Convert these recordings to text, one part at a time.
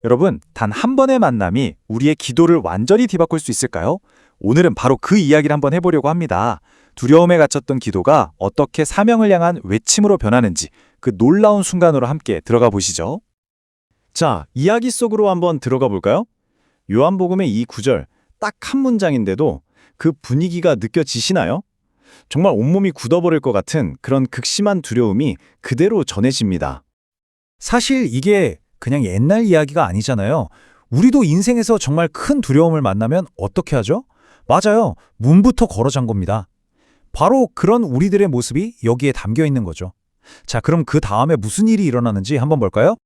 여러분, 단 한 번의 만남이 우리의 기도를 완전히 뒤바꿀 수 있을까요? 오늘은 바로 그 이야기를 한번 해보려고 합니다. 두려움에 갇혔던 기도가 어떻게 사명을 향한 외침으로 변하는지 그 놀라운 순간으로 함께 들어가 보시죠. 자, 이야기 속으로 한번 들어가 볼까요? 요한복음의 이 구절, 딱 한 문장인데도 그 분위기가 느껴지시나요? 정말 온몸이 굳어버릴 것 같은 그런 극심한 두려움이 그대로 전해집니다. 사실 이게 그냥 옛날 이야기가 아니잖아요. 우리도 인생에서 정말 큰 두려움을 만나면 어떻게 하죠? 맞아요. 문부터 걸어 잠굽니다. 바로 그런 우리들의 모습이 여기에 담겨 있는 거죠. 자, 그럼 그 다음에 무슨 일이 일어나는지 한번 볼까요?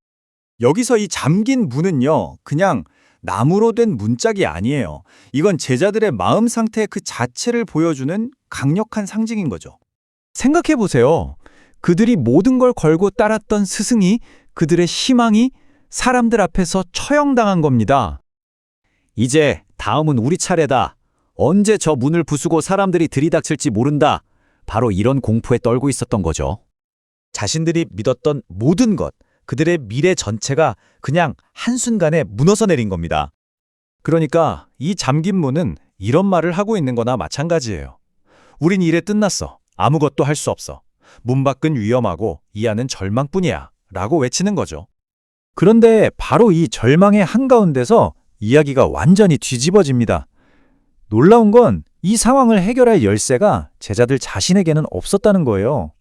여기서 이 잠긴 문은요, 그냥 나무로 된 문짝이 아니에요. 이건 제자들의 마음 상태 그 자체를 보여주는 강력한 상징인 거죠. 생각해 보세요. 그들이 모든 걸 걸고 따랐던 스승이, 그들의 희망이 사람들 앞에서 처형당한 겁니다. 이제 다음은 우리 차례다. 언제 저 문을 부수고 사람들이 들이닥칠지 모른다. 바로 이런 공포에 떨고 있었던 거죠. 자신들이 믿었던 모든 것, 그들의 미래 전체가 그냥 한순간에 무너져 내린 겁니다. 그러니까 이 잠긴 문은 이런 말을 하고 있는 거나 마찬가지예요. 우린 일에 끝났어. 아무것도 할 수 없어. 문 밖은 위험하고 이 안은 절망뿐이야. 라고 외치는 거죠. 그런데 바로 이 절망의 한가운데서 이야기가 완전히 뒤집어집니다. 놀라운 건 이 상황을 해결할 열쇠가 제자들 자신에게는 없었다는 거예요.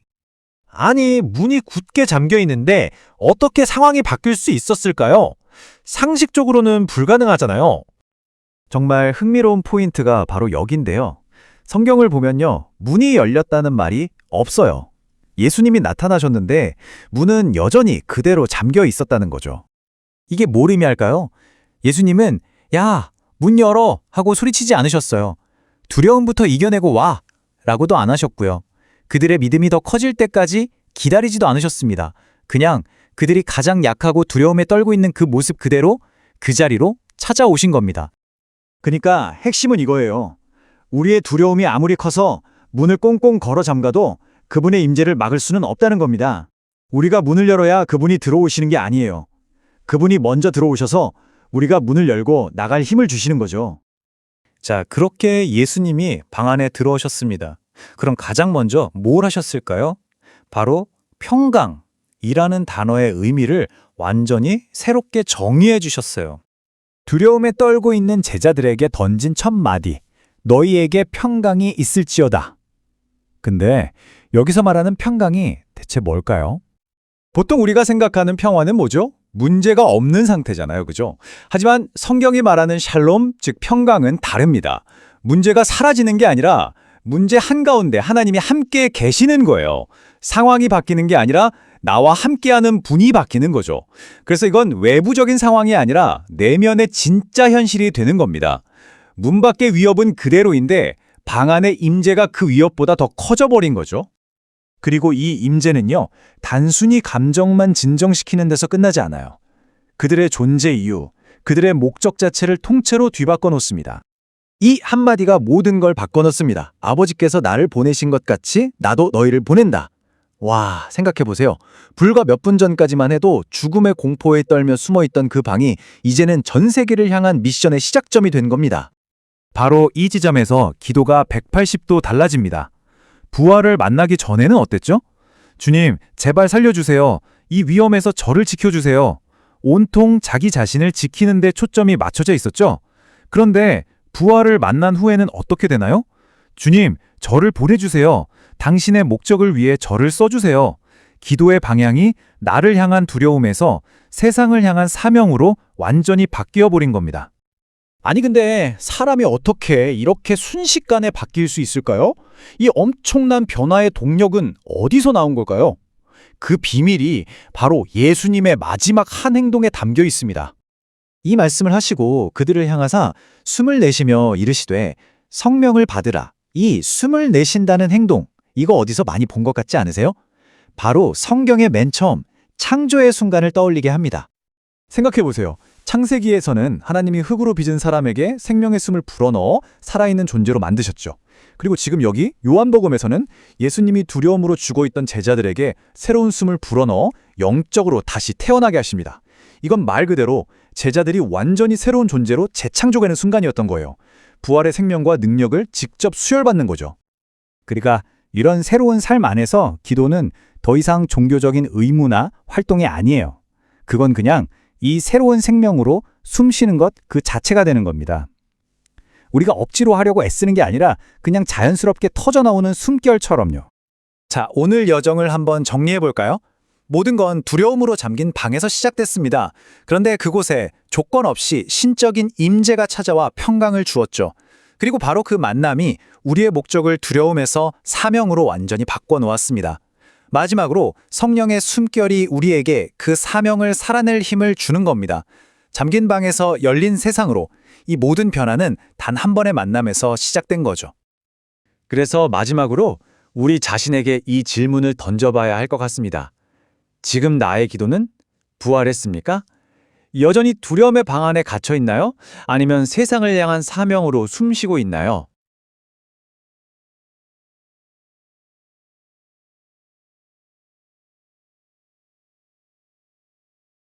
아니, 문이 굳게 잠겨 있는데 어떻게 상황이 바뀔 수 있었을까요? 상식적으로는 불가능하잖아요. 정말 흥미로운 포인트가 바로 여긴데요. 성경을 보면요, 문이 열렸다는 말이 없어요. 예수님이 나타나셨는데 문은 여전히 그대로 잠겨 있었다는 거죠. 이게 뭘 의미할까요? 예수님은 야, 문 열어! 하고 소리치지 않으셨어요. 두려움부터 이겨내고 와! 라고도 안 하셨고요. 그들의 믿음이 더 커질 때까지 기다리지도 않으셨습니다. 그냥 그들이 가장 약하고 두려움에 떨고 있는 그 모습 그대로 그 자리로 찾아오신 겁니다. 그러니까 핵심은 이거예요. 우리의 두려움이 아무리 커서 문을 꽁꽁 걸어 잠가도 그분의 임재를 막을 수는 없다는 겁니다. 우리가 문을 열어야 그분이 들어오시는 게 아니에요. 그분이 먼저 들어오셔서 우리가 문을 열고 나갈 힘을 주시는 거죠. 자, 그렇게 예수님이 방 안에 들어오셨습니다. 그럼 가장 먼저 뭘 하셨을까요? 바로 평강이라는 단어의 의미를 완전히 새롭게 정의해 주셨어요. 두려움에 떨고 있는 제자들에게 던진 첫 마디, 너희에게 평강이 있을지어다. 근데 여기서 말하는 평강이 대체 뭘까요? 보통 우리가 생각하는 평화는 뭐죠? 문제가 없는 상태잖아요, 그죠? 하지만 성경이 말하는 샬롬, 즉 평강은 다릅니다. 문제가 사라지는 게 아니라 문제 한가운데 하나님이 함께 계시는 거예요. 상황이 바뀌는 게 아니라 나와 함께하는 분이 바뀌는 거죠. 그래서 이건 외부적인 상황이 아니라 내면의 진짜 현실이 되는 겁니다. 문 밖의 위협은 그대로인데 방 안의 임재가 그 위협보다 더 커져버린 거죠. 그리고 이 임재는요, 단순히 감정만 진정시키는 데서 끝나지 않아요. 그들의 존재 이유, 그들의 목적 자체를 통째로 뒤바꿔 놓습니다. 이 한마디가 모든 걸 바꿔놓습니다. 아버지께서 나를 보내신 것 같이 나도 너희를 보낸다. 와, 생각해보세요. 불과 몇 분 전까지만 해도 죽음의 공포에 떨며 숨어있던 그 방이 이제는 전 세계를 향한 미션의 시작점이 된 겁니다. 바로 이 지점에서 기도가 180도 달라집니다. 부활을 만나기 전에는 어땠죠? 주님, 제발 살려주세요. 이 위험에서 저를 지켜주세요. 온통 자기 자신을 지키는 데 초점이 맞춰져 있었죠? 그런데 부활을 만난 후에는 어떻게 되나요? 주님, 저를 보내주세요. 당신의 목적을 위해 저를 써주세요. 기도의 방향이 나를 향한 두려움에서 세상을 향한 사명으로 완전히 바뀌어버린 겁니다. 아니 근데 사람이 어떻게 이렇게 순식간에 바뀔 수 있을까요? 이 엄청난 변화의 동력은 어디서 나온 걸까요? 그 비밀이 바로 예수님의 마지막 한 행동에 담겨 있습니다. 이 말씀을 하시고 그들을 향하사 숨을 내쉬며 이르시되 성령을 받으라. 이 숨을 내쉰다는 행동, 이거 어디서 많이 본 것 같지 않으세요? 바로 성경의 맨 처음 창조의 순간을 떠올리게 합니다. 생각해보세요. 창세기에서는 하나님이 흙으로 빚은 사람에게 생명의 숨을 불어넣어 살아있는 존재로 만드셨죠. 그리고 지금 여기 요한복음에서는 예수님이 두려움으로 죽어있던 제자들에게 새로운 숨을 불어넣어 영적으로 다시 태어나게 하십니다. 이건 말 그대로 제자들이 완전히 새로운 존재로 재창조되는 순간이었던 거예요. 부활의 생명과 능력을 직접 수혈받는 거죠. 그러니까 이런 새로운 삶 안에서 기도는 더 이상 종교적인 의무나 활동이 아니에요. 그건 그냥 이 새로운 생명으로 숨 쉬는 것 그 자체가 되는 겁니다. 우리가 억지로 하려고 애쓰는 게 아니라 그냥 자연스럽게 터져나오는 숨결처럼요. 자, 오늘 여정을 한번 정리해 볼까요? 모든 건 두려움으로 잠긴 방에서 시작됐습니다. 그런데 그곳에 조건 없이 신적인 임재가 찾아와 평강을 주었죠. 그리고 바로 그 만남이 우리의 목적을 두려움에서 사명으로 완전히 바꿔놓았습니다. 마지막으로 성령의 숨결이 우리에게 그 사명을 살아낼 힘을 주는 겁니다. 잠긴 방에서 열린 세상으로 이 모든 변화는 단 한 번의 만남에서 시작된 거죠. 그래서 마지막으로 우리 자신에게 이 질문을 던져봐야 할 것 같습니다. 지금 나의 기도는 부활했습니까? 여전히 두려움의 방 안에 갇혀 있나요? 아니면 세상을 향한 사명으로 숨쉬고 있나요?